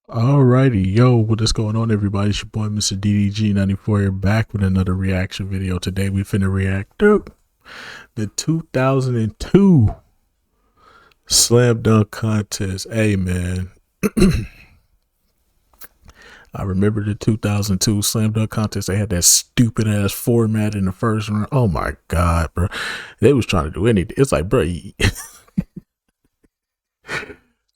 Alrighty, yo, what is going on, everybody? It's your boy, Mr. DDG94 here, back with another reaction video. Today, we finna react to the 2002 Slam Dunk Contest. Hey, man, I remember the 2002 Slam Dunk Contest. They had that stupid ass format in the first round. Oh my god, bro! They was trying to do anything. It's like, bro.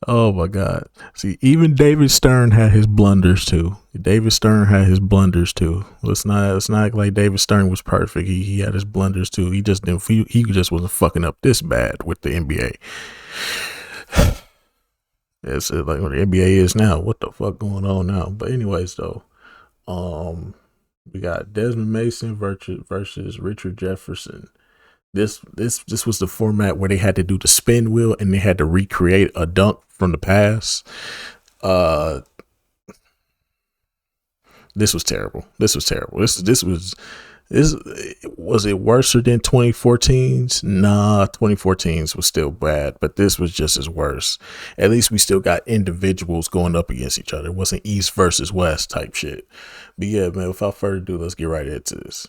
Oh my God. See, even David Stern had his blunders too. David Stern had his blunders too. Let's not act like David Stern was perfect. He had his blunders too. He just didn't he just wasn't fucking up this bad with the NBA. It's like what the NBA is now. What the fuck going on now? But anyways though, we got Desmond Mason versus Richard Jefferson. This was the format where they had to do the spin wheel and they had to recreate a dunk from the past. This was terrible. This was terrible. This was it worse than 2014's? Nah, 2014's was still bad, but this was just as worse. At least we still got individuals going up against each other. It wasn't East versus West type shit. But yeah, man, without further ado, let's get right into this.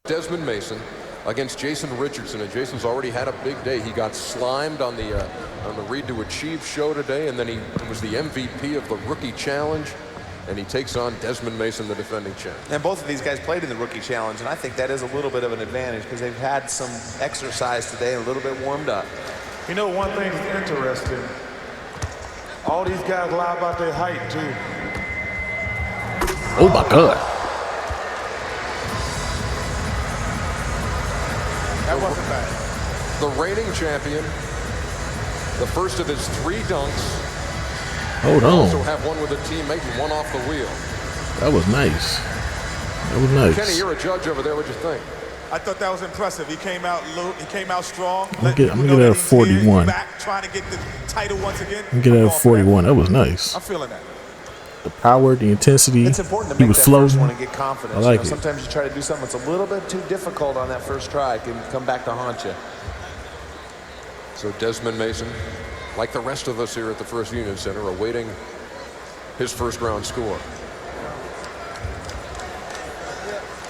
Desmond Mason against Jason Richardson, and Jason's already had a big day. He got slimed on the Read to Achieve show today, and then he was the MVP of the Rookie Challenge, and he takes on Desmond Mason, the defending champ. And both of these guys played in the Rookie Challenge, and I think that is a little bit of an advantage because they've had some exercise today and a little bit warmed up. You know, one thing that's interesting, all these guys lie about their height too. Oh my God. That wasn't bad. The reigning champion, the first of his 3 dunks. Hold on. Also have one with a teammate and one off the wheel. That was nice. That was nice. Kenny, you're a judge over there. What'd you think? I thought that was impressive. He came out strong. I'm gonna get that a 41. Back, trying to get the title once again. I'm gonna get that a 41. That was nice. I'm feeling that. The power, the intensity. It's important to He make was that floating. first one and get confidence. I like it. Sometimes you try to do something that's a little bit too difficult on that first try. It can come back to haunt you. So Desmond Mason, like the rest of us here at the First Union Center, awaiting his first round score.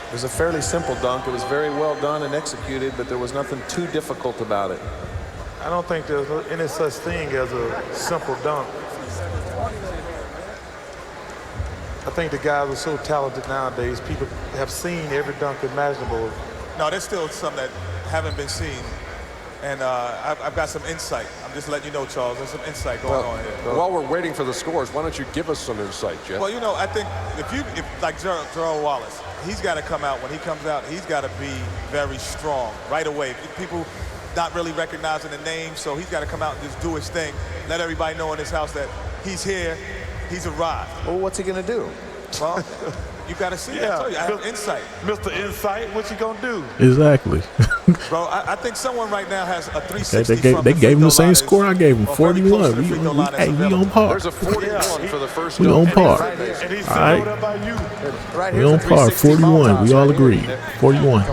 It was a fairly simple dunk. It was very well done and executed, but there was nothing too difficult about it. I don't think there's any such thing as a simple dunk. I think the guys are so talented nowadays. People have seen every dunk imaginable. No, there's still some that haven't been seen. And I've got some insight. I'm just letting you know, Charles, there's some insight going on here. While we're waiting for the scores, why don't you give us some insight, Jeff? Well, you know, I think if like Gerald Wallace, he's got to come out. When he comes out, he's got to be very strong right away. People not really recognizing the name, so he's got to come out and just do his thing. Let everybody know in this house that he's here. He's arrived. Well, what's he going to do? Well, you got to see. Yeah, I told you, I have insight. Mr. Insight, what you gonna do? Exactly. Bro, I think someone right now has a 360 they gave him the same score I gave him, 41. We on par. There's a 41 for the first We on par. And he's All right. up by you. Right We here's on a par. 360 41. We all montage. agreed. 41.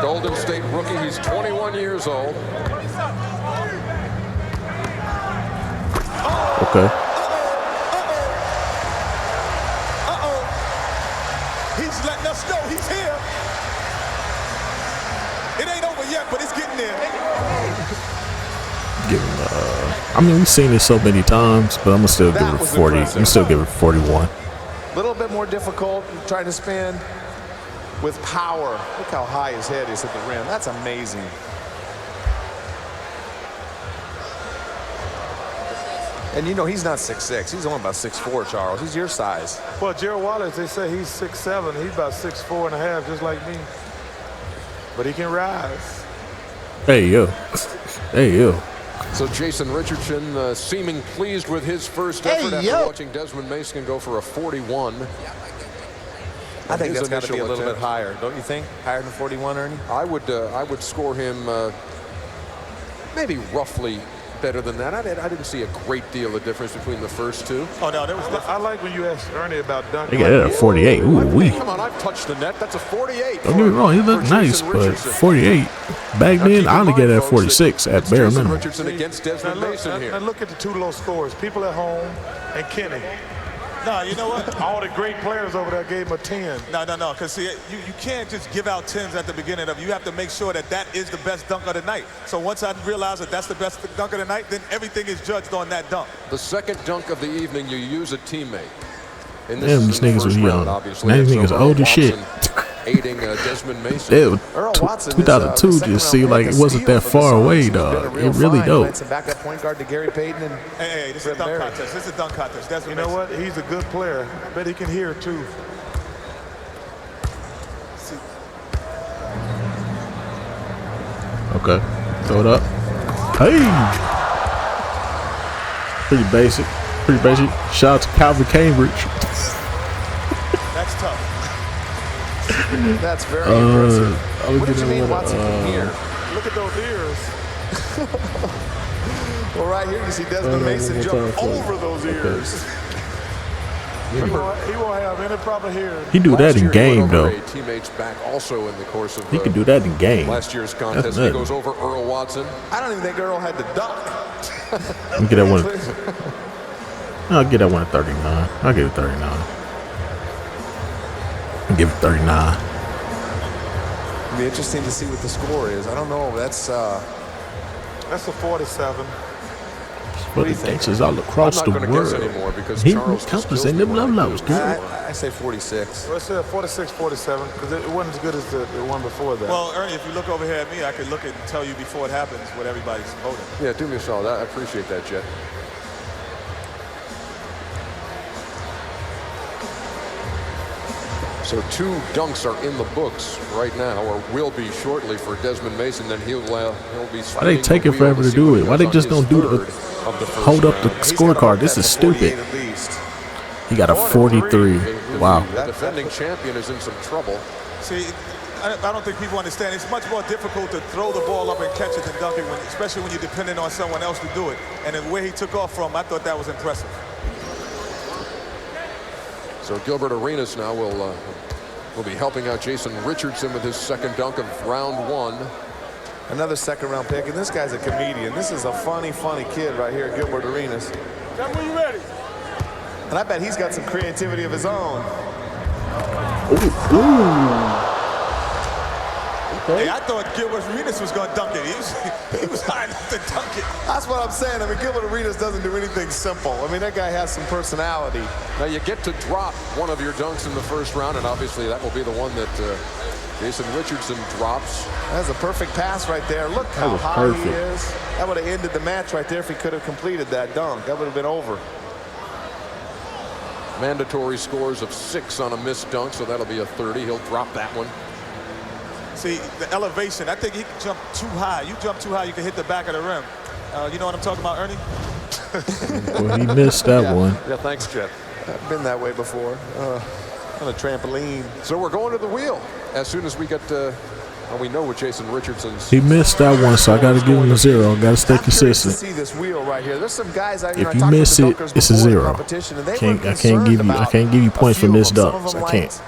Golden State rookie. He's 21 years old. Okay. He's letting us know he's here. It ain't over yet, but it's getting there. Give him, I mean, we've seen it so many times, but I'm gonna still give it a 40. I'm gonna still give it 41. A little bit more difficult trying to spin with power. Look how high his head is at the rim. That's amazing. And you know, he's not 6'6". He's only about 6'4", Charles. He's your size. Well, Gerald Wallace, they say he's 6'7". He's about 6'4.5", just like me. But he can rise. Hey yo. Hey yo. So Jason Richardson seeming pleased with his first effort after watching Desmond Mason go for a 41. I think His that's got to be a initial little bit attempt. higher, don't you think? Higher than 41, Ernie? I would score him maybe roughly better than that. I didn't see a great deal of difference between the first two. Oh, no, there was I like when you asked Ernie about dunking. They got it at 48. Ooh, wee. Come on, I've touched the net. That's a 48. Don't get me wrong, he looked nice, but 48. Back then, I only get it at 46 at bare Jason minimum. Richardson against Now Desmond Mason here. look at the two low scores. People at home and Kenny. No, you know what? All the great players over there gave him a 10. No, because see, you can't just give out 10s at the beginning of it. You have to make sure that is the best dunk of the night. So once I realize that that's the best dunk of the night, then everything is judged on that dunk. The second dunk of the evening, you use a teammate. And Damn, these niggas was young. Now these niggas Earl old as shit. Watson aiding Desmond Mason. Ew, Earl Watson 2002 is, just seemed like it wasn't that far away, dog. It really don't. Some backup point guard to Gary Payton and Hey, this is a dunk contest. This is a dunk contest. Desmond You know Mason. what? He's a good player. I bet he can hear too. Okay, throw it up. Hey, pretty basic. Pretty basic. Shout out to Calvin Cambridge. That's tough. that's very impressive. I would What get did you that mean one, Watson from here? Look at those ears. Well, right here you see Desmond Mason one jump more time for you. over those ears. He won't have any problem hearing. He do that Last in year, game he went over though. a teammate's back also in the course of He can do that in game. last year's That's contest. He nothing. goes over Earl Watson. I don't even think Earl had to dunk. Let me get that one. I'll get that one at 39. I'll give it 39. I'll give it 39. It'll be interesting to see what the score is. I don't know. That's That's a 47. But the dances all across I'm the not going to guess world. anymore because He Charles counts in them low lows, dude. I say 46. Let's say 46, 47, because it wasn't as good as the one before that. Well, Ernie, if you look over here at me, I could look and tell you before it happens what everybody's voting. Yeah, do me a solid. I appreciate that, Jet. So 2 dunks are in the books right now, or will be shortly for Desmond Mason. Then he'll be. Why they taking forever to do it? Why they just don't do the hold up the scorecard? This is stupid. At least. He got a 43. Wow. The defending champion is in some trouble. See, I don't think people understand. It's much more difficult to throw the ball up and catch it than dunk it, especially when you're depending on someone else to do it. And the way he took off from, I thought that was impressive. So Gilbert Arenas now will be helping out Jason Richardson with his second dunk of round 1. Another second-round pick, and this guy's a comedian. This is a funny kid right here, Gilbert Arenas. Tell me you ready. And I bet he's got some creativity of his own. Hey, I thought Gilbert Arenas was going to dunk it. He was high enough to dunk it. That's what I'm saying. I mean, Gilbert Arenas doesn't do anything simple. I mean, that guy has some personality. Now you get to drop one of your dunks in the first round, and obviously that will be the one that Jason Richardson drops. That's a perfect pass right there. Look how was high perfect. he is. That would have ended the match right there if he could have completed that dunk. That would have been over. Mandatory scores of 6 on a missed dunk, so that'll be a 30. He'll drop that one. See, the elevation, I think he can jump too high. You jump too high, you can hit the back of the rim. You know what I'm talking about, Ernie? Well, he missed that one. Yeah, thanks, Jet. I've been that way before. On a trampoline. So we're going to the wheel as soon as we get well, we know what Jason Richardson's. He missed that one, so I got to give him a 0. Got to stay I'm curious to consistent. see this wheel right here. There's some guys out If I you talked miss with the it, dunkers it's a before the 0. competition, and they I were can't concerned give you about points a for few missed of them. Some dunks. of them I can't.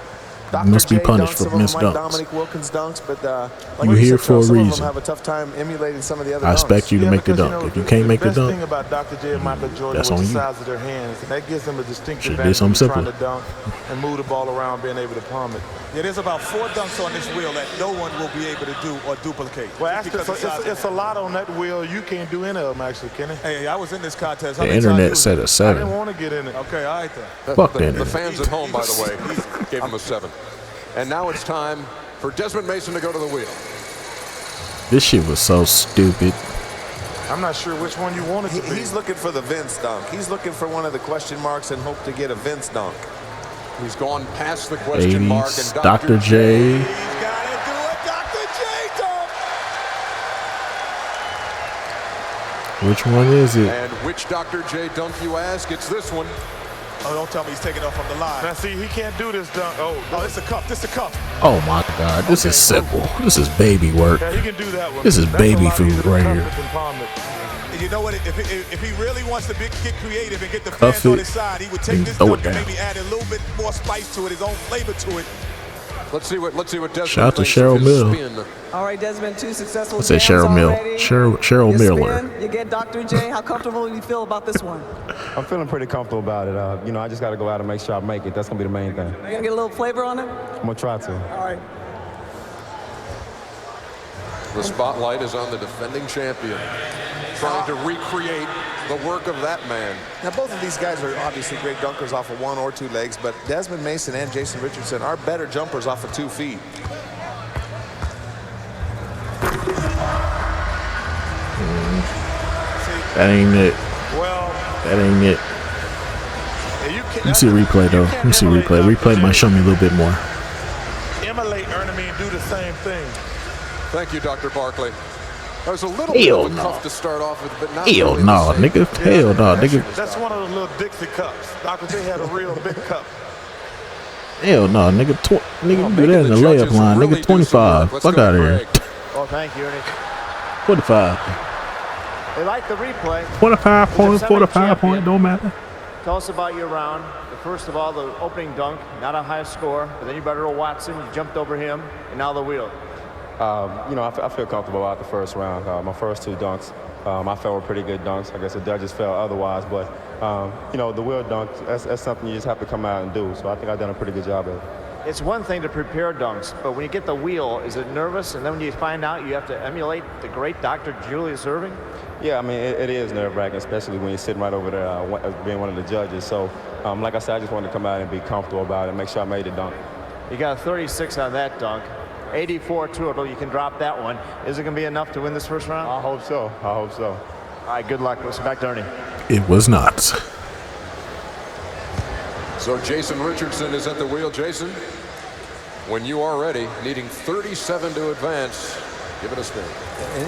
liked You must be Dr. J punished dunks, for some of missed them like dunks. Dominique Wilkins dunks, but You like here said, for a some of reason. them have a tough time emulating some of the other I dunks. expect you to make the because, dunk. If you can't make the best thing dunk, about Dr. J and Michael Jordan that's was on the you. size of their hands. And that gives them a distinct Should've advantage did something when trying simpler. to dunk and move the ball around, being able to palm it. Yeah, there's about 4 dunks on this wheel that no one will be able to do or duplicate. Well, just actually, because of size. it's a lot on that wheel. You can't do any of them, actually, Kenny. Hey, I was in this contest. How the many times internet you- said a I 7. didn't want to get in it. Okay, all right then. Fuck the that internet. fans at home, by the way, gave him a 7. And now it's time for Desmond Mason to go to the wheel. This shit was so stupid. I'm not sure which one you wanted to be. He's looking for the Vince dunk. He's looking for one of the question marks and hope to get a Vince dunk. He's gone past the question mark, 80s, and Dr. J. He's got to do a Dr. J dunk. Which one is it? And which Dr. J dunk, you ask? It's this one. Oh, don't tell me he's taking off from the line. Now, see, he can't do this dunk. Oh, This is a cup. This is a cup. Oh my God, this is simple. This is baby work. yeah, he can do that one. This is That's baby a lot food easier to right cuff here. it than palm it. You know what? If he really wants to get creative and get the fans on his side, he would take this dunk and maybe add a little bit more spice to it, his own flavor to it. Let's see what Desmond. Shout out to thinks of Cheryl his Mill. spin. All right, Desmond, 2 successful Let's say jams Cheryl Mill. already. Cheryl You Miller. spin, you get Dr. J. How comfortable do you feel about this one? I'm feeling pretty comfortable about it. You know, I just got to go out and make sure I make it. That's going to be the main thing. Are you going to get a little flavor on it? I'm going to try to. All right. The spotlight is on the defending champion, trying to recreate the work of that man. Now, both of these guys are obviously great dunkers off of 1 or 2 legs, but Desmond Mason and Jason Richardson are better jumpers off of 2 feet. That ain't it. Well, That ain't it. Let me see a replay though. Let me see a replay. Replay might show me a little bit more. emulate Ernie and do the same thing. Thank you, Dr. Barkley. That was a little Hell bit of a no. tough to start off with, but not Hell really no, the same. nigga. Hell no, nigga. That's one of those little Dixie cups. Dr. J had a real big cup. Hell no, nigga. Nigga, you do Making that in the layup judges line. really Nigga, do some work. 25. Let's Fuck go, out of here. Greg. Well, thank you, Ernie. 45. They like the replay. 45 point, Defending 45 point, champion. don't matter. Tell us about your round. First of all, the opening dunk, not a high score, but then you better Watson, you jumped over him, and now the wheel. You know, I feel comfortable about the first round. My first 2 dunks, I felt were pretty good dunks. I guess the judges felt otherwise, but, you know, the wheel dunk, that's something you just have to come out and do. So I think I've done a pretty good job of it. It's one thing to prepare dunks, but when you get the wheel, is it nervous? And then when you find out you have to emulate the great Dr. Julius Erving? Yeah, I mean, it is nerve-wracking, especially when you're sitting right over there being one of the judges. So, like I said, I just wanted to come out and be comfortable about it and make sure I made the dunk. You got a 36 on that dunk. 84 total, you can drop that one. Is it going to be enough to win this first round? I hope so. I hope so. All right, good luck. Let's go back to Ernie. It was not. So Jason Richardson is at the wheel. Jason, when you are ready, needing 37 to advance, give it a spin.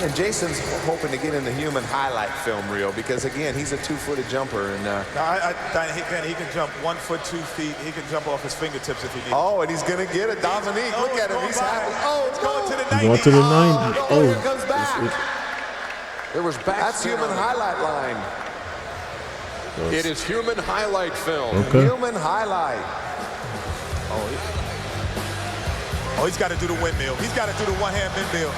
And Jason's hoping to get in the human highlight film reel because, again, he's a 2-footed jumper. And He can jump 1 foot 2 feet. He can jump off his fingertips if he needs. oh, and he's going to get it. Dominique, Oh, look it's at him. going He's by. happy. Oh, It's going to the 90. Going to the 90. Oh, here it comes Oh, back. There was back. That's human highlight line. It is human highlight film. okay. Human highlight. Oh, he's got to do the windmill. He's got to do the one-hand windmill.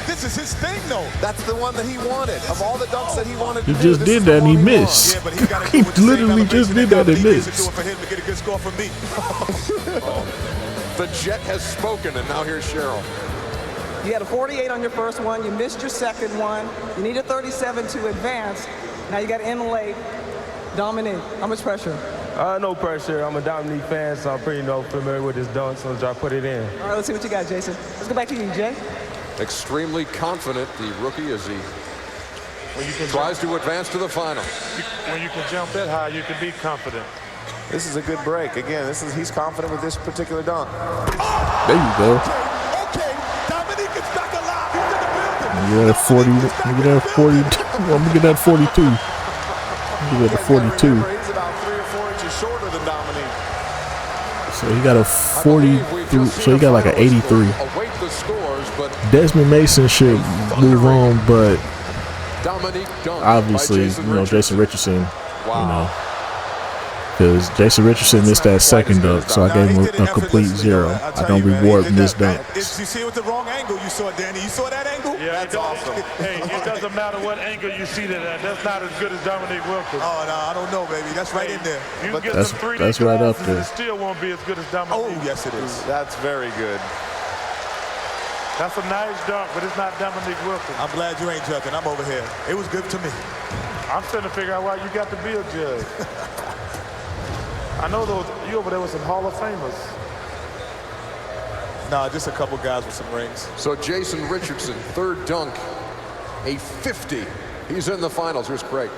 This is his thing, though. That's the one that he wanted. Of all the dunks that he wanted to He do, just this did is the that and he one wanted. missed. Yeah, but he's got to He do it with the same literally just elevation did that and Dominique is missed. doing for him to get a good score for me. The Jet has spoken, and now here's Cheryl. You had a 48 on your first one. You missed your second one. You needed 37 to advance. Now you got to emulate Dominique. How much pressure? No pressure. I'm a Dominique fan, so I'm pretty familiar with his dunk, so I put it in. All right, let's see what you got, Jason. Let's go back to you, Jay. Extremely confident, the rookie, as he tries to advance to the final. When you can jump that high, you can be confident. This is a good break. Again, he's confident with this particular dunk. There you go. Okay, Dominique is back alive. He's in the building. You got a 40. You got a 40. Well, I'm gonna get that 42. You got a 42. Remember, he's about 3 or 4 inches shorter than Dominique. So he got a 43. So he got like an 83. Await the scores, but Desmond Mason should move on, but Dominique dunked obviously, by Jason Richardson, Wow. because Jason Richardson missed that second dunk, so I gave him a complete 0. I don't reward missed dunks. You see it with the wrong angle. You saw it, Danny. You saw that angle? Yeah, That's awesome. Hey, it doesn't matter what angle you see that at. That's not as good as Dominique Wilkins. Oh, no, I don't know, baby. That's right in there. You But can get that's- some 3D that's right up glasses, there. It still won't be as good as Dominique. Oh, yes, it is. That's very good. That's a nice dunk, but it's not Dominique Wilkins. I'm glad you ain't judging. I'm over here. It was good to me. I'm trying to figure out why you got to be a judge. I know you over there with some Hall of Famers. Nah, just a couple guys with some rings. So Jason Richardson, third dunk, a 50. He's in the finals. Here's Craig.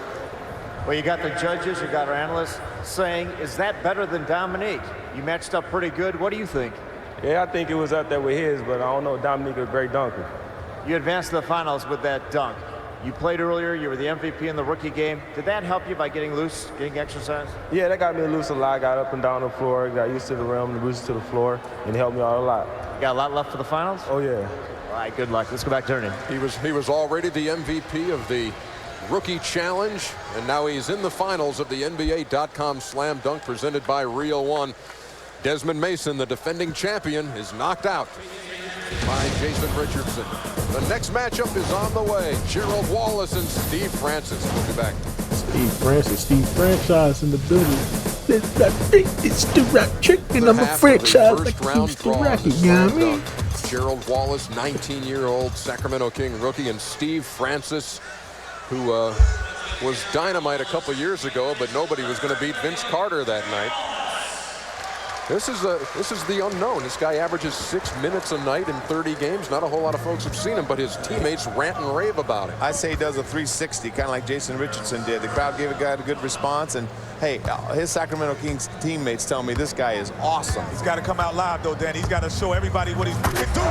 Well, you got the judges, you got our analysts saying, is that better than Dominique? You matched up pretty good. What do you think? Yeah, I think it was up there with his, but I don't know. Dominique a great dunker. You advanced to the finals with that dunk. You played earlier, you were the MVP in the rookie game. Did that help you by getting loose, getting exercise? Yeah, that got me loose a lot. Got up and down the floor, got used to the rim, loose to the floor, and it helped me out a lot. You got a lot left for the finals? Oh, yeah. All right, good luck. Let's go back to Ernie. He was already the MVP of the Rookie Challenge, and now he's in the finals of the NBA.com Slam Dunk presented by Real One. Desmond Mason, the defending champion, is knocked out by Jason Richardson. The next matchup is on the way. Gerald Wallace and Steve Francis. We'll be back. Steve Francis, Steve Franchise in the building. It's the Rock Chicken. I'm a franchise like the Rocket, you know what I mean? Gerald Wallace, 19-year-old Sacramento King rookie, and Steve Francis, who was dynamite a couple years ago, but nobody was going to beat Vince Carter that night. This is the unknown. This guy averages 6 minutes a night in 30 games. Not a whole lot of folks have seen him, but his teammates rant and rave about it. I say he does a 360, kind of like Jason Richardson did. The crowd gave a guy a good response, and hey, his Sacramento Kings teammates tell me this guy is awesome. He's got to come out live, though, Danny. He's got to show everybody what he can do.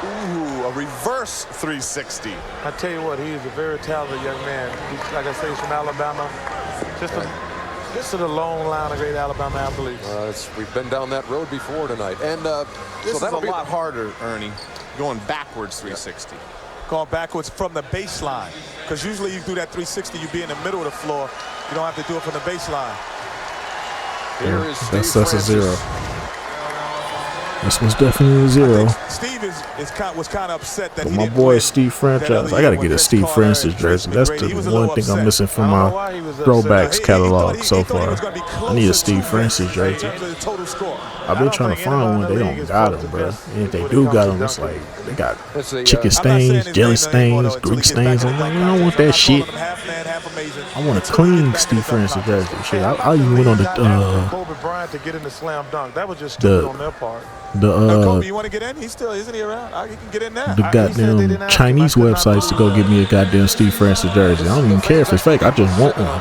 Ooh, a reverse 360. I tell you what, he is a very talented young man. He's, like I say, he's from Alabama. This is a long line of great Alabama athletes. We've been down that road before tonight. And this is a lot harder, Ernie, going backwards 360. Going backwards from the baseline. Because usually you do that 360, you be in the middle of the floor. You don't have to do it from the baseline. Here is Steve That's a zero. This was definitely a zero. Steve was kind of upset that my boy Steve Franchise. I got to get a Steve Francis jersey. That's the one thing I'm missing from my throwbacks catalog so far. I need a Steve Francis jersey. I've been trying to find one. They don't got them, bro. And if they do got them, it's like they got chicken stains, jelly stains, Greek stains. I'm like, I don't want that shit. I want a clean Steve Francis jersey. Shit, I even went on the Kobe Bryant to get in the slam dunk. That was just stupid on their part. Kobe, you want to get in? Isn't he around? He can get in now. The goddamn Chinese websites to go get me a goddamn Steve Francis jersey. I don't even care if it's fake. I just want one.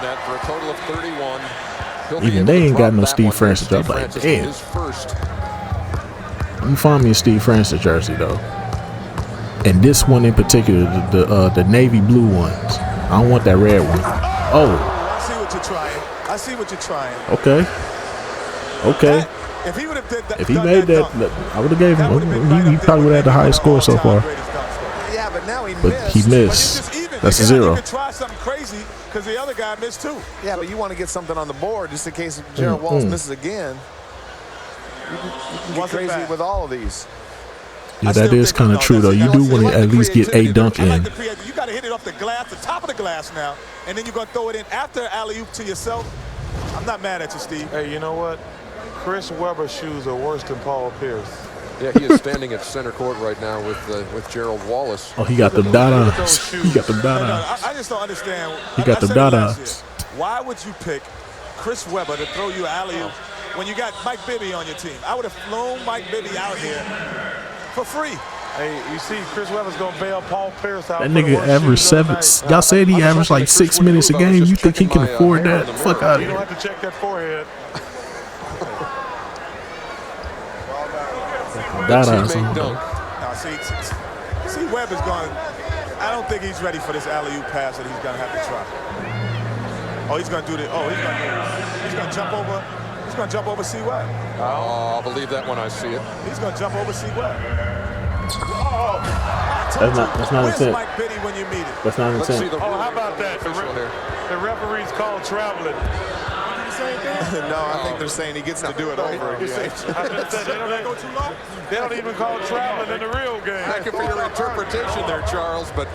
Even they ain't got no Steve Francis jersey. I'm like, damn. Let me find me a Steve Francis jersey though. And this one in particular, the navy blue ones. I don't want that red one. Oh. I see what you're trying. Okay. If he would have did that, if he made that, I would have gave him. He probably would have had the highest score so far. Yeah, but now he missed. That's a zero. You could try something crazy because the other guy missed too. Yeah, but you want to get something on the board just in case Gerald Wallace misses again. You can get crazy with all of these. Yeah, that is kind of true though. You do want to at least get a dunk in. You got to hit it off the glass, the top of the glass now, and then you're going to throw it in after alley-oop to yourself. I'm not mad at you, Steve. Hey, you know what? Chris Webber's shoes are worse than Paul Pierce. Yeah, he is standing at center court right now with Gerald Wallace. Oh, he got the Dadas. He got the Dadas. I just don't understand. He got the Dadas. Why would you pick Chris Webber to throw you alley-oop when you got Mike Bibby on your team? I would have flown Mike Bibby out here for free. Hey, you see, Chris Webber's gonna bail Paul Pierce out. That nigga averaged 7. Y'all said he averaged like 6 minutes a game. You think he can afford that? Fuck out of here. You don't have to check that forehead. See, Webb is going. I don't think he's ready for this alley-oop pass that he's gonna have to try. Oh, he's gonna do this. Oh, he's gonna jump over. He's gonna jump over C. Webb. Oh, I'll believe that when I see it. He's gonna jump over C. Webb. That's not intent. Mike Biddy when you meet it. That's not intent. How about that? The referee's called traveling. No, I think they're saying he gets to do it over again. They don't even call traveling in the real game. Thank you for your interpretation there, Charles, but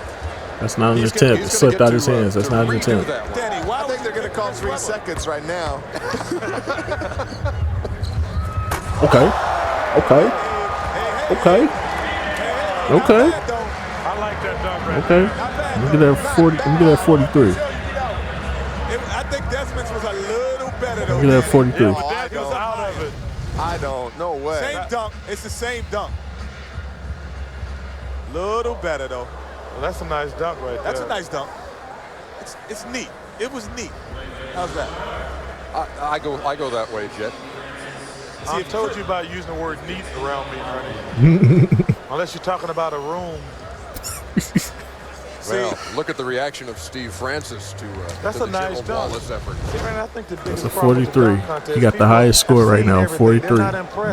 that's not an intent. It slipped out his hands. That's not an intent. Danny, I think they're going to call 3 seconds right now. Okay. I like that dunk right Okay. Let me get that 40. Let me get that 43. I think Desmond's was a little better though. Let me get that 43. Yeah, but Desmond's out of it. I don't. No way. Same dunk. It's the same dunk. Little better though. Well, that's a nice dunk right there. That's a nice dunk. It's neat. It was neat. How's that? I go that way, Jet. I told you about using the word neat around me, Ernie. Unless you're talking about a room. Well, look at the reaction of Steve Francis to that's to a nice dunk. effort. I think the That's a 43. He got the highest score right now, 43.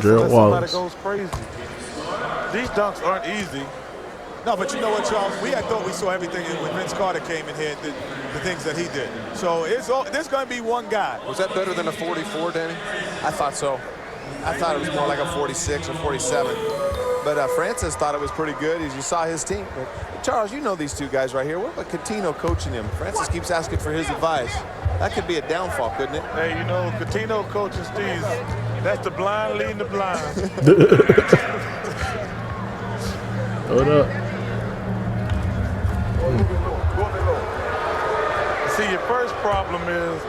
Gerald Wallace. Goes crazy. These dunks aren't easy. No, but you know what, Charles? We had thought we saw everything when Vince Carter came in here, the things that he did. So there's going to be one guy. Was that better than a 44, Danny? I thought so. I thought it was more like a 46 or 47. But Francis thought it was pretty good as you saw his team. But Charles, you know these two guys right here. What about Coutinho coaching him? Francis keeps asking for his advice. That could be a downfall, couldn't it? Hey, you know, Coutinho coaching Steve, that's the blind leading the blind. Hold up. See, your first problem is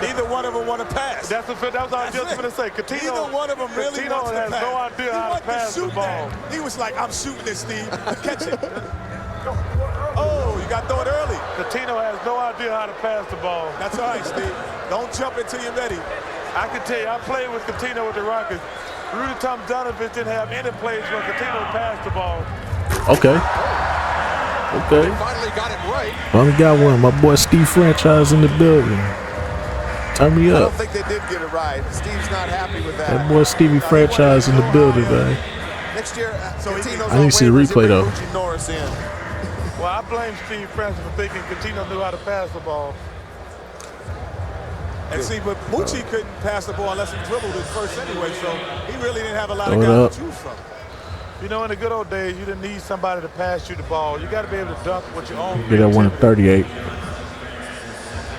neither one of them want to pass. That was what I was just going to say. Coutinho, neither one of them really Coutinho wants to has pass. no idea how to pass the ball. He was like, I'm shooting this, Steve. Catch it. Oh, you got to throw it early. Coutinho has no idea how to pass the ball. That's all right, Steve. Don't jump until you're ready. I can tell you, I played with Coutinho with the Rockets. Rudy Tomjanovich didn't have any plays where Coutinho passed the ball. Okay. Okay. Finally got it right. Finally got one. My boy Steve Franchise in the building. Turn me I up. don't think they did get it right. Steve's not happy with that. That boy Stevie Franchise in the building, man. Next year, Coutinho's I need to see the replay, though. Norris in. Well, I blame Steve Francis for thinking Coutinho knew how to pass the ball. And see, but Moochie couldn't pass the ball unless he dribbled it first anyway, so he really didn't have a lot of guys to choose from. You know, in the good old days, you didn't need somebody to pass you the ball. You got to be able to dunk with your own. Get that one at 38.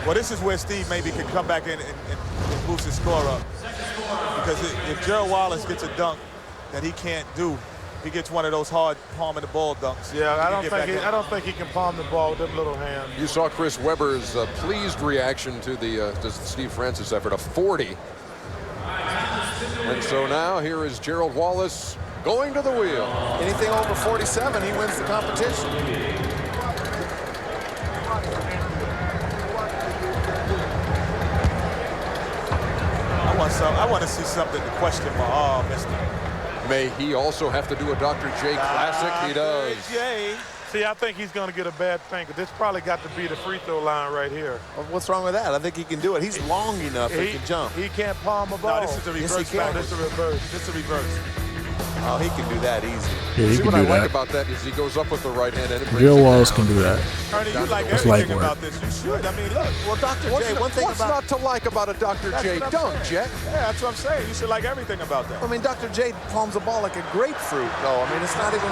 Well, this is where Steve maybe can come back in and boost his score up. Because if Gerald Wallace gets a dunk that he can't do, he gets one of those hard palming the ball dunks. Yeah, I don't think he can palm the ball with them little hands. You saw Chris Webber's pleased reaction to the Steve Francis effort, a 40. And so now here is Gerald Wallace going to the wheel. Anything over 47, he wins the competition. I want to see something to question my arm, mister. May he also have to do a Dr. J Classic? He does. See, I think he's going to get a bad thing, because this probably got to be the free throw line right here. Well, what's wrong with that? I think he can do it. He's long enough he can jump. He can't palm a ball. No, this is a reverse. Yes, he can. This is a reverse. This is a reverse. Oh, he can do that easy. Yeah, he See, can what do I like that. about that is he goes up with the right hand and it brings Gerald it Wallace down. can do that. Ernie, you like It's everything light work. about this. You should. I mean, look. Well, Dr. J, one thing What's about... not to like about a Dr. J what I'm dunk, saying. Jet? Yeah, that's what I'm saying. You should like everything about that. I mean, Dr. J palms the ball like a grapefruit, though. I mean, it's not even...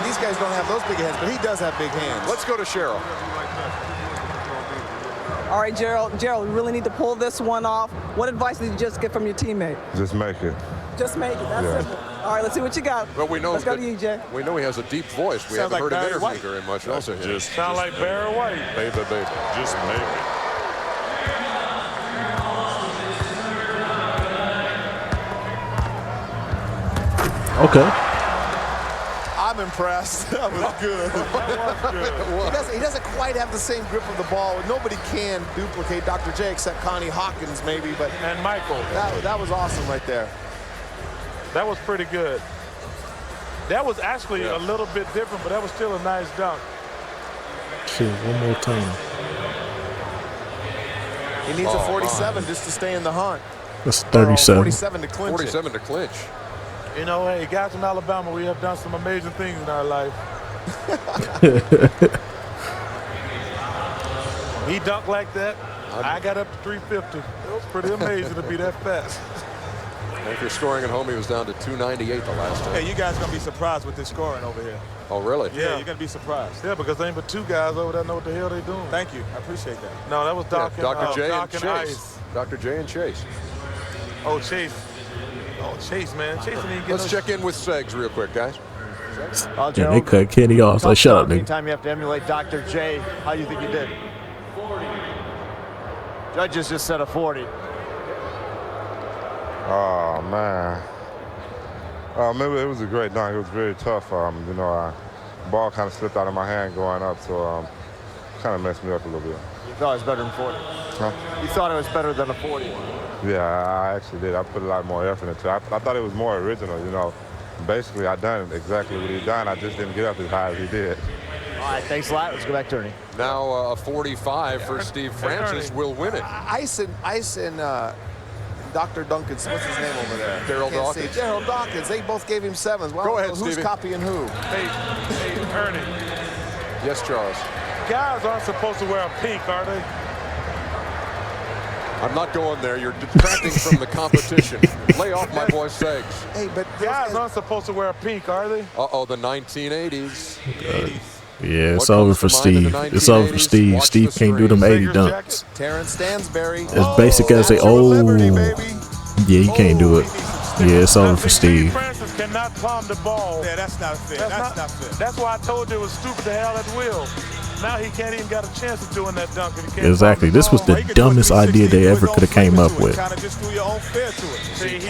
These guys don't have those big hands, but he does have big hands. Let's go to Cheryl. All right, Gerald, we really need to pull this one off. What advice did you just get from your teammate? Just make it. Just make it. That's simple. All right, let's see what you got. Well, we know Let's go to that- you, Jay. We know he has a deep voice. We Sounds haven't like heard him Barry interviewed White. very much. Also, Just Sound like Barry White. baby, just make it. Okay. I'm impressed. That was good. He doesn't quite have the same grip of the ball. Nobody can duplicate Dr. J except Connie Hawkins, maybe, but And Michael. that was awesome right there. That was pretty good. That was actually a little bit different, but that was still a nice dunk. Shit, one more time. He needs a 47 just to stay in the hunt. That's Or 37. 47 to clinch 47 to clinch. You know, hey, guys from Alabama, we have done some amazing things in our life. He dunked like that. I got up to 350. It was pretty amazing to be that fast. And if you're scoring at home, he was down to 298 the last time. Hey, you guys going to be surprised with this scoring over here. Oh, really? Yeah, you're going to be surprised. Yeah, because there ain't but two guys over there know what the hell they doing. Thank you. I appreciate that. No, that was Doc and, Dr. J and Doc and Chase. Ice. Dr. J and Chase. Oh, Chase. Oh, Chase, man. Chase didn't even get Let's check in with Seggs real quick, guys. Yeah, they cut Kenny off. So shut up, nigga. Anytime you have to emulate Dr. J, how do you think you did? Judges just said a 40. Oh, man. Maybe it was a great dunk. It was very tough. You know, ball kind of slipped out of my hand going up, so kind of messed me up a little bit. You thought it was better than 40? Huh? You thought it was better than a 40? Yeah, I actually did. I put a lot more effort into it. I thought it was more original, you know. Basically, I done exactly what he done. I just didn't get up as high as he did. All right, thanks a lot. Let's go back to Ernie. Now a 45 for Steve Francis will win it. Ice and Dr. Duncan's, what's his name over there? Darryl Dawkins. Darryl Dawkins. They both gave him sevens. Well, Go ahead, who's Stevie. copying who? Hey, Ernie. Yes, Charles. Guys aren't supposed to wear a pink, are they? I'm not going there. You're detracting from the competition. Lay off my boy Seggs. Hey, but Guys aren't supposed to wear a pink, are they? Uh-oh, the 1980s. Yeah, it's What over comes for to mind in Steve. the It's over for 1980s? Steve. Watch Steve the can't do them screen. 80 dunks. Terrence Stansberry. As basic as they. Natural Oh, Liberty, baby. yeah, he can't do it. Yeah, it's over for Steve. Francis cannot palm the ball. Yeah, that's not fair. That's not fair. That's why I told you it was stupid to hell at will. Now he can't even got a chance of doing that dunk. If he can't Exactly. palm the This was ball. the dumbest idea they ever could have came up with. Kind of just do your own fair to it. See,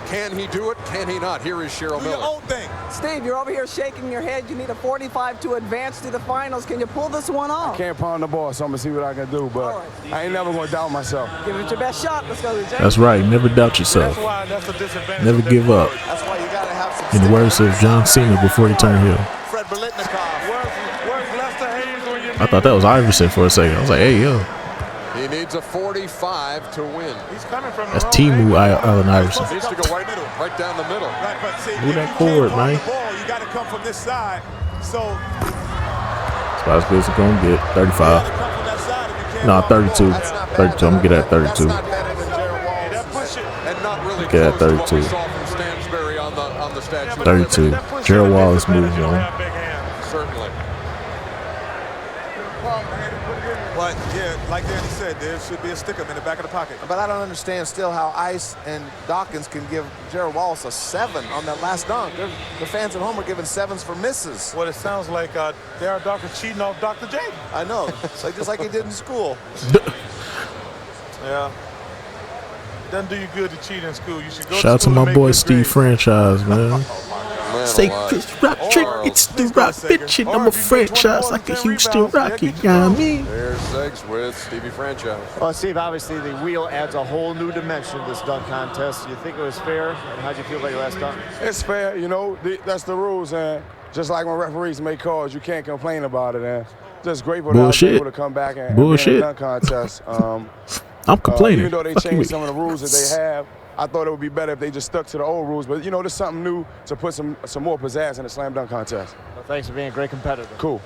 Can he do it? Can he not? Here is Cheryl Do your Miller. own thing. Steve, you're over here shaking your head. You need a 45 to advance to the finals. Can you pull this one off? Can't pound the ball, so I'm gonna see what I can do. But I ain't never gonna doubt myself. Give it your best shot. Let's go, Jay. That's right. Never doubt yourself. That's why that's a disadvantage. Never give up. That's why you got to have some. In the words of John Cena before he turned heel. Fred Biletnikoff. Where's Lester Hayes when you I thought that was Iverson for a second. I was like, hey, yo. He needs a 45 to win. He's coming from That's Timu Allen Iverson. Needs to go right down the middle. Right, but see, Move if that you forward, can't palm man. the ball, you got to come from this side. So That's what I was supposed to go and get. 35. come from that side if you can't No, palm the ball. 32. 32. I'm going to get at 32. That's not better than Gerald Wallace. That push it. And not really Get at close to what we 32. saw from Stansberry on the Statue of 32. Liberty. Gerald Wallace moves on. Certainly. But yeah, like Danny said, there should be a stick-up in the back of the pocket. But I don't understand still how Ice and Dawkins can give Gerald Wallace a 7 on that last dunk. The fans at home are giving 7s for misses. Well, it sounds like Darryl Dawkins cheating off Dr. J. I know. It's like just like he did in school. Yeah. Doesn't do you good to cheat in school. You should go Shout out to school and my make boy good Steve grades. Franchise, man. Man Say alive. Chris Rock trick, it's the Rock bitch, and I'm a franchise like a Houston Rocket, you know what I mean? There's Seggs with Stevie Franchise. Well, Steve, obviously the wheel adds a whole new dimension to this dunk contest. You think it was fair? And how'd you feel about your last dunk? It's fair, you know. That's the rules, and just like when referees make calls, you can't complain about it. And just grateful that I was Bullshit. able to come back and Bullshit. be in the dunk contest. I'm complaining. Even though they Fuck you changed mean? some of the rules that they have, I thought it would be better if they just stuck to the old rules. But, you know, there's something new to put some more pizzazz in the slam dunk contest. Well, thanks for being a great competitor. Cool.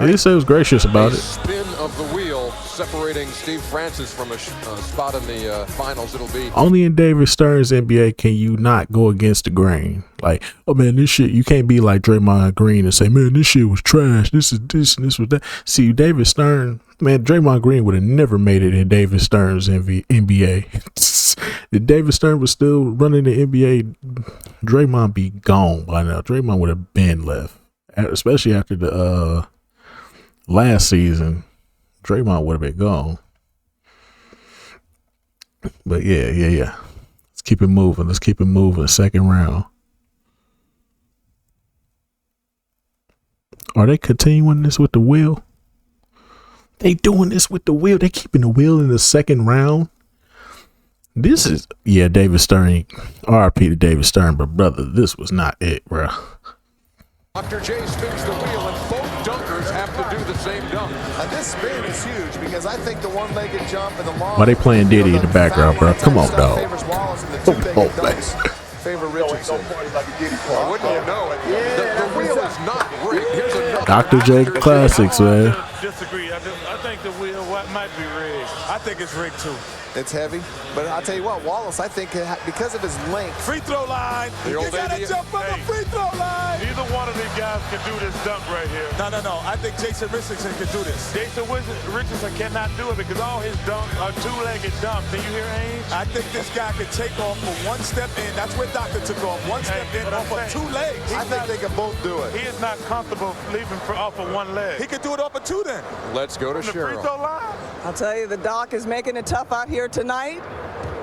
At least they was gracious about A it. spin of the wheel separating Steve Francis from a spot in the finals. It'll be Only in David Stern's NBA can you not go against the grain. Like, oh man, this shit, you can't be like Draymond Green and say, man, this shit was trash. This is this and this was that. See, David Stern, man, Draymond Green would have never made it in David Stern's NBA. If David Stern was still running the NBA, Draymond be gone by now. Draymond would have been left, especially after the last season. Draymond would have been gone. But yeah. Let's keep it moving. Second round. Are they continuing this with the wheel? They doing this with the wheel. They keeping the wheel in the second round. This is, David Stern. RIP to David Stern, but brother, this was not it, bro. Dr. J spins the wheel, and both dunkers have to do the same dunk. This spin is huge because I think the one-legged jump and the long. Why they playing Diddy in the background, bro? Come on, dog. Favors Wallace and the two-legged dunks favor Richardson. Wouldn't you know it? The wheel is not rigged. Here's another Dr. J Classics, man. Disagree. I think the wheel might be rigged. I think it's rigged too. It's heavy, but I'll tell you what, Wallace, I think because of his length. Free throw line. The You old gotta Indian- jump on the free throw line. Neither one of these guys can do this dunk right here. No. I think Jason Richardson can do this. Jason Richardson cannot do it because all his dunks are two-legged dunks. Do you hear Ainge? I think this guy can take off for one step in. That's where Doctor took off. One step in off of 2 legs. I think they can both do it. He is not comfortable leaving off of one leg. He can do it off of 2 then. Let's go to From the free Cheryl. throw line. I'll tell you, the Doc is making it tough out here tonight.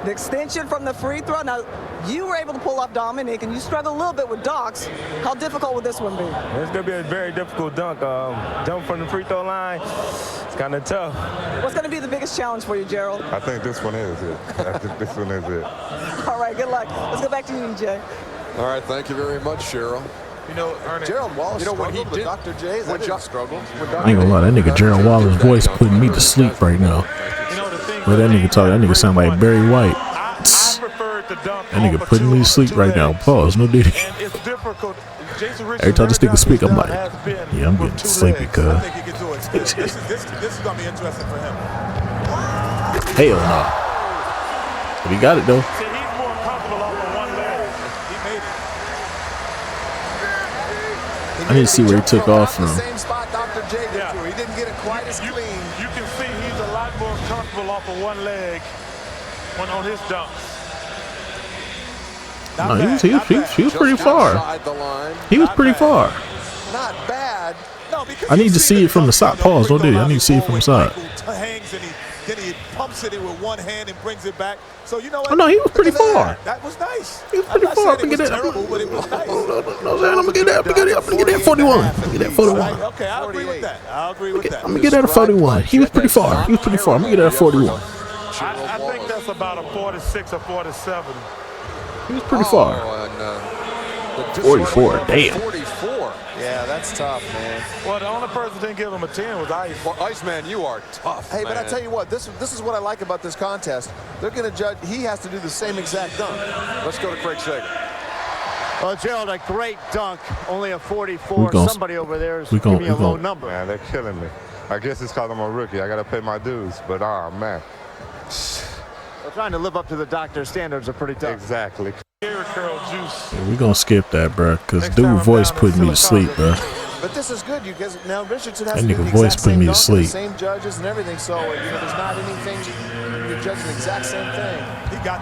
The extension from the free throw. Now, you were able to pull off Dominic, and you struggled a little bit with Docs. How difficult would this one be? It's going to be a very difficult dunk. Jump from the free throw line, it's kind of tough. What's going to be the biggest challenge for you, Gerald? I think this one is it. I think this one is it. All right, good luck. Let's go back to you, EJ. All right, thank you very much, Cheryl. You know, Ernie, Gerald Wallace when he struggled with did, Dr. J's. I didn't struggle. I ain't gonna lie, that nigga Gerald Wallace's voice putting me to sleep right now. you know the thing. But that nigga talk, that nigga sound like Barry White. I prefer to dunk That nigga off of putting me to sleep right now. Pause, no diddy. And it's difficult. Every time this nigga speak, I'm like, yeah, I'm getting sleepy, cuz. I think he can do it. This is going to be interesting for him. Hell no. But he got it, though. See, he's more comfortable off of one leg. He made it. I need to see where he took off from. Same spot Dr. J did to. He didn't get it quite as clean. You can see he's a lot more comfortable off of one leg when on his dunks. No, he was pretty far. He was pretty far. Not bad. No, because I need to see it from the side. Pause, don't do it. I need to see it from the side. Hangs and then he pumps it in with one hand and brings it back. So you know what? Oh no, he was pretty far. That was nice. He was pretty far. I'm gonna get that. Terrible, but it was nice. I'm gonna get that. I'm gonna get that 41. I'm gonna get that 41. Okay, I'll agree with that. I'll agree with that. I'm gonna get that at 41. He was pretty far. He was pretty far. I'm gonna get that at 41. I think that's about a 46 or 47. He was pretty far. 44. Damn. 44. Yeah, that's tough, man. Well, the only person that didn't give him a 10 was Ice. Well, Iceman, you are tough. Hey, man. but I tell you what, this is what I like about this contest. They're going to judge. He has to do the same exact dunk. Let's go to Craig Sager. Well, Gerald, a great dunk. Only a 44. Somebody over there is giving me a low number. Man, they're killing me. I guess it's because I'm a rookie. I got to pay my dues. But, man. Well, trying to live up to the doctor's standards are pretty tough. Exactly. Yeah, we're gonna skip that, bro, because dude voice put me to sleep, bro. But this is good because now Richardson has That to do nigga the voice exact put same me to dunk, sleep. the same judges and everything. So there's not anything you're judging the exact same thing. He got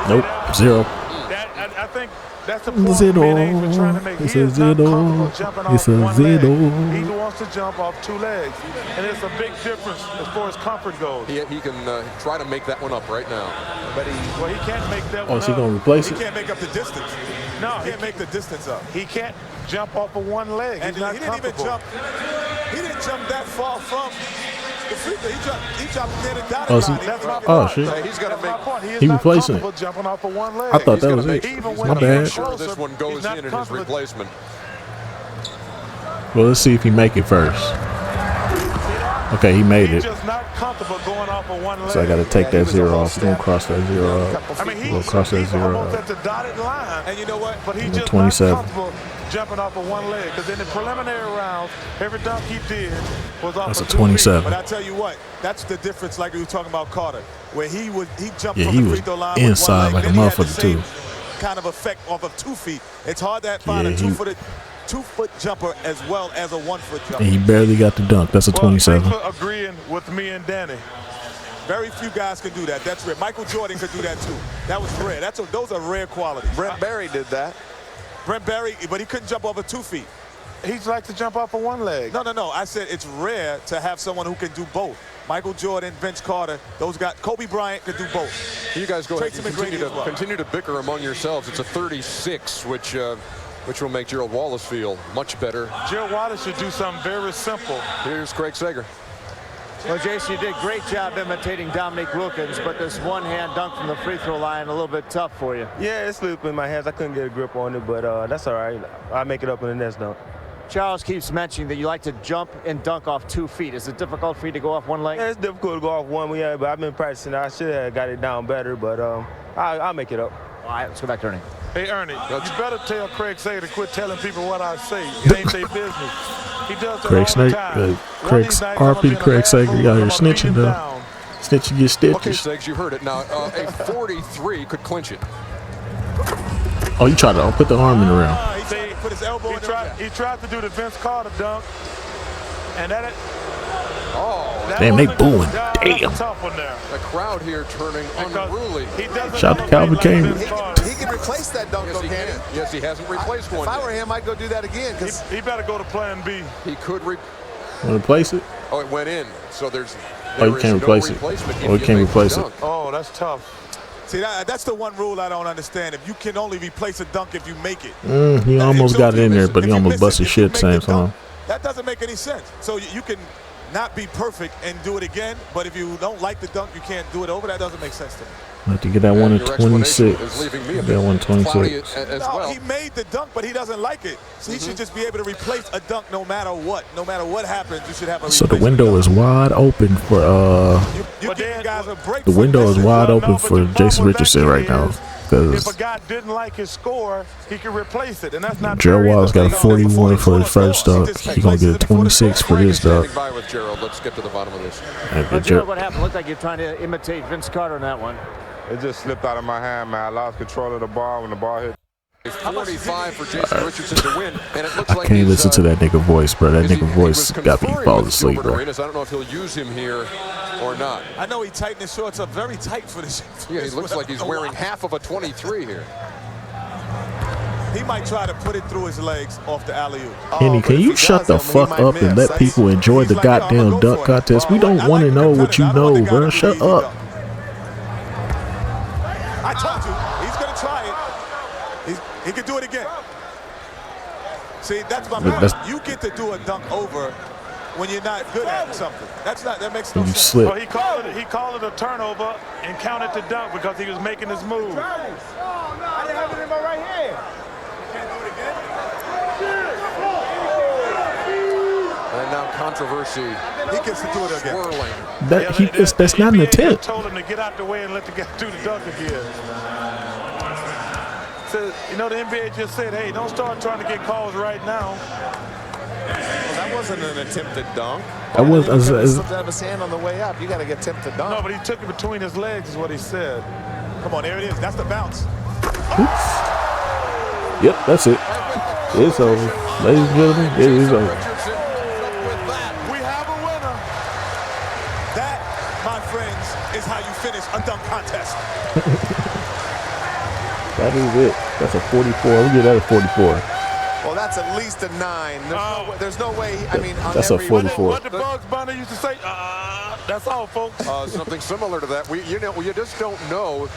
Nope, 0. I think that's the Zero. point. Trying to make It's his a not zero. comfortable jumping off It's a one zero. leg. He wants to jump off 2 legs, and it's a big difference as far as comfort goes. He can try to make that one up right now. But he can't make that Oh, one is he up. gonna replace He it? can't make up the distance. No, he can't make the distance up. He can't jump off of one leg. And He's not he didn't even comfortable. jump. He didn't jump that far from the free throw. He jumped near the dotted Oh, so- line. That's my oh, point. shit. He's got to make. Point. He is He not replacing it. comfortable jumping off of one leg. I thought that He's was gonna it. make- Even My when bad. he's Sure, closer, this one he's goes not in his comfortable. replacement. Well, let's see if he make it first. Okay, he made He's it. just not comfortable going off of one leg. So I got to take that 0 off. We're gonna cross that 0 up. I mean, We'll cross that he's 0 almost up. at the dotted line. And you know what? But he's And just 27. not comfortable jumping off of one leg. Because in the preliminary rounds, every dunk he did was off That's of a 2 feet. 27. But I tell you what, that's the difference. Like we were talking about Carter, where he jumped Yeah, from he the free was throw line inside with one leg. like a Then he had the motherfucker, too. same kind of effect off of 2 feet. It's hard to find Yeah, a he- 2-foot jumper as well as a 1-foot jumper. And he barely got the dunk. That's a Well, 27. thanks for agreeing with me and Danny. Very few guys can do that. That's rare. Michael Jordan could do that too. That was rare. Those are rare qualities. Brent Barry did that. Brent Barry, but he couldn't jump over 2 feet. He likes to jump off of one leg. No. I said it's rare to have someone who can do both. Michael Jordan, Vince Carter, those guys. Kobe Bryant could do both. You guys go ahead Tracy and McGrady as well. continue to bicker among yourselves. It's a 36, which will make Gerald Wallace feel much better. Gerald Wallace should do something very simple. Here's Craig Sager. Well, Jason, you did a great job imitating Dominique Wilkins, but this one-hand dunk from the free throw line a little bit tough for you. Yeah, it slipped in my hands. I couldn't get a grip on it, but that's all right. I'll make it up in the next dunk. Charles keeps mentioning that you like to jump and dunk off 2 feet. Is it difficult for you to go off one leg? Yeah, it's difficult to go off one, but I've been practicing. I should have got it down better, but I'll make it up. All right, let's go back to Ernie. Hey, Ernie, you better tell Craig Sager to quit telling people what I say. It ain't their business. He does that Craig all the Snake, time. Craig's One of these nights, I'm gonna be RP, in a Craig bad Sager, mood, you out here I'm gonna beat snitching him though. down. Snitching get Okay, stitches. Sags, you heard it. Now, a 43 could clinch it. Oh, you tried to put the arm in the rim. He tried to put his elbow in the rim. He tried to do the Vince Carter dunk, and that Damn, they wasn't booing. good. That's a Damn. tough one there. The crowd here turning Because unruly. he doesn't Shout know out to Calvin like Vince Cambridge. Carter. He can replace that dunk, Yes, though, he can can. Yes, he hasn't replaced one If I yet. were him, I'd go do that again. Because He better go to Plan B. He could Want to replace it? Oh, it went in. So there's Oh, you there can't is no replace it. replacement if Oh, you can't make the replace it. dunk. Oh, that's tough. See, that's the one rule I don't understand. If you can only replace a dunk if you make it. He almost got it in there, but he almost busted shit at the same time. That doesn't make any sense. So you can not be perfect and do it again, but if you don't like the dunk, you can't do it over. That doesn't make sense to me. I have to get that one at Your explanation 26. is leaving me a That bit one cloudy 26. as No, well. he made the dunk, but he doesn't like it. So he should just be able to replace a dunk no matter what. No matter what happens, you should have a So the replacement window dunk. is wide open for You give guys a break the from window is missing. wide open for Jason Richardson right now. if a guy didn't like his score, he could replace it, and that's not. Gerald Wallace got a 41 for his first dunk. He's gonna get a 26 for this dunk. With Gerald. Let's get to the bottom of this. Gerald, what happened? Looked like you're trying to imitate Vince Carter on that one. It just slipped out of my hand, man. I lost control of the ball when the ball hit. 45 for Jason Richardson to win, and it looks I like can't listen to that nigga voice, bro. That nigga voice got me fall asleep, bro. I don't know if he'll use him here or not. I know he tightened his shorts up very tight for this. Yeah, he looks like he's wearing half of a 23 here. He might try to put it through his legs off the alley-oop. Kenny, can you shut the fuck up and let people enjoy the goddamn dunk contest? We don't want to know what you know, bro. Shut up. I told you, he's going to try it. He can do it again. See, that's my point. You get to do a dunk over when you're not good at something. That makes no sense. Well, he called it a turnover and counted the dunk because he was making his move. I didn't have it in my right hand. And now controversy. He gets to do it again. Swirling. That's not an attempt. Told him to get out the way and let the guy do the dunk again. So, you know, the NBA just said, hey, don't start trying to get calls right now. Well, that wasn't an attempted dunk. That was slipped out of his hand on the way up. You got to get tipped to dunk. No, but he took it between his legs is what he said. Come on, there it is. That's the bounce. Oops. Yep, that's it. It's over. Ladies and gentlemen, it is over. We have a winner. That, my friends, is how you finish a dunk contest. That is it. That's a 44. We get that a 44. Well, that's at least a 9. There's no way. I mean, on that's a 44. What the Bugs Bunny used to say, that's all, folks. Something similar to that. You just don't know.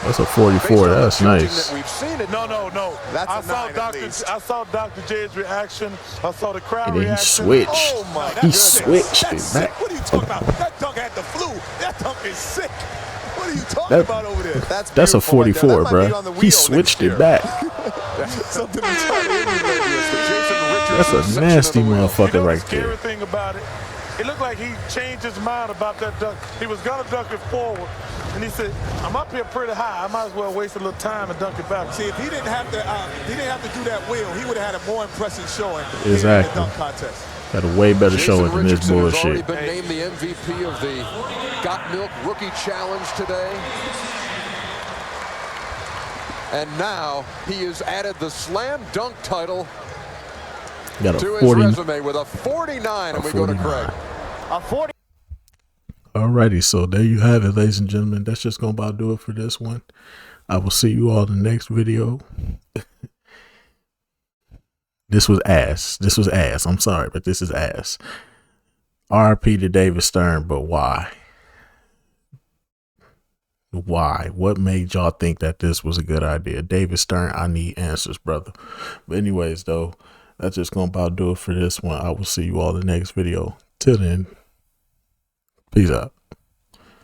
That's a 44. That's nice. We've seen it. No. That's I saw Dr. J's reaction. I saw the crowd And then he reaction. switched. Oh my, He switched it sick. back. What are you talking about? That dunk had the flu. That dunk is sick. What are you talking about over there? That's a 44, bro. He switched it back. Something to try to emulate this. That's a nasty motherfucker right there. The scary thing about it, it looked like he changed his mind about that dunk. He was gonna dunk it forward, and he said, "I'm up here pretty high. I might as well waste a little time and dunk it back." See, if he didn't have to do that wheel, he would have had a more impressive showing Exactly. in the dunk contest. Had a way better showing than this bullshit. Has already been named the MVP of the Got Milk Rookie Challenge today. And now he has added the slam dunk title Got to a his 40. resume with a 49, and we go to Craig. A 40. Alrighty, so there you have it, ladies and gentlemen. That's just gonna about do it for this one. I will see you all in the next video. This was ass. I'm sorry, but this is ass. RIP to David Stern, but why? Why? What made y'all think that this was a good idea? David Stern, I need answers, brother. But anyways, though, that's just gonna about do it for this one. I will see you all in the next video. Till then, peace out.